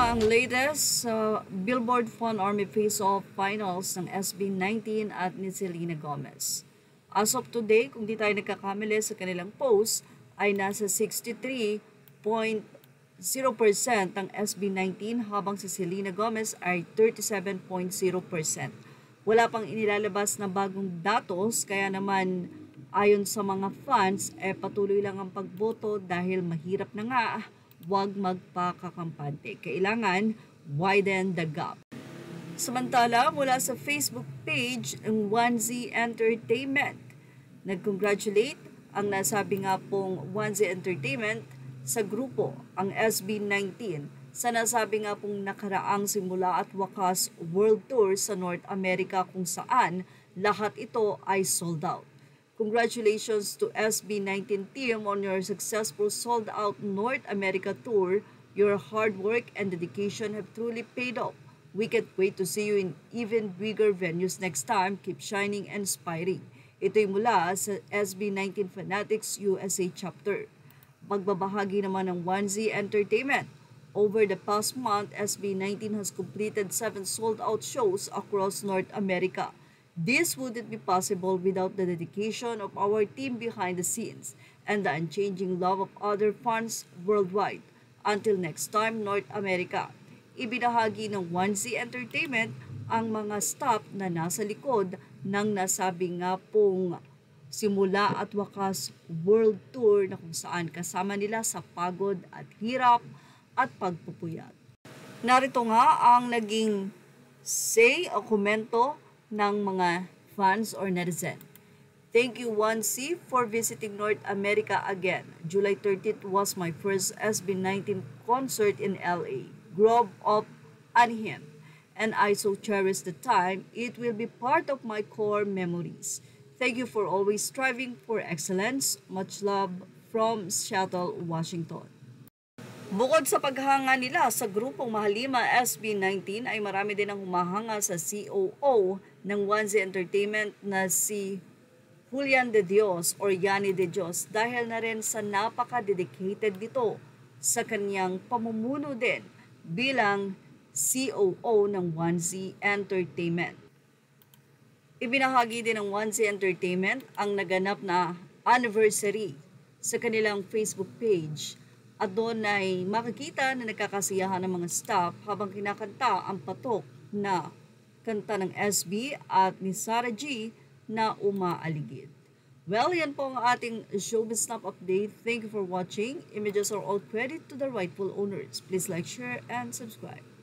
ang latest sa Billboard Fun Army Face-Off Finals ng SB19 at ni Selena Gomez. As of today, kung di tayo nagkakamali sa kanilang post, ay nasa 63.0% ang SB19 habang si Selena Gomez ay 37.0%. Wala pang inilalabas na bagong datos kaya naman ayon sa mga fans patuloy lang ang pagboto dahil mahirap na nga, huwag magpakakampante. Kailangan widen the gap. Samantala, mula sa Facebook page ng 1Z Entertainment, nag-congratulate ang nasabi nga pong 1Z Entertainment sa grupo, ang SB19, sa nasabi nga pong nakaraang simula at wakas world tour sa North America kung saan lahat ito ay sold out. Congratulations to SB19 team on your successful sold-out North America tour. Your hard work and dedication have truly paid off. We can't wait to see you in even bigger venues next time. Keep shining and inspiring. Ito'y mula sa SB19 Fanatics USA Chapter. Pagbabahagi naman ng 1Z Entertainment. Over the past month, SB19 has completed 7 sold-out shows across North America. This wouldn't be possible without the dedication of our team behind the scenes and the unchanging love of other fans worldwide. Until next time, North America. Ibinahagi ng 1Z Entertainment ang mga staff na nasa likod ng nasabi nga pong simula at wakas world tour na kung saan kasama nila sa pagod at hirap at pagpupuyat. Narito nga ang naging say o komento ng mga fans or netizen. Thank you 1C for visiting North America again. July 30th was my first SB19 concert in LA. Grew up on him, and I so cherish the time. It will be part of my core memories. Thank you for always striving for excellence. Much love from Seattle, Washington. Bukod sa paghanga nila sa grupong Mahalima SB19 ay marami din ang humahanga sa COO ng 1Z Entertainment na si Julian de Dios or Yani de Dios dahil na rin sa napaka-dedicated nito sa kanyang pamumuno din bilang COO ng 1Z Entertainment. Ibinahagi din ng 1Z Entertainment ang naganap na anniversary sa kanilang Facebook page. At doon ay makikita na nagkakasiyahan ng mga staff habang kinakanta ang patok na kanta ng SB at ni Sarah G na umaaligid. Well, yan po ang ating Showbiz Snap update. Thank you for watching. Images are all credit to the rightful owners. Please like, share, and subscribe.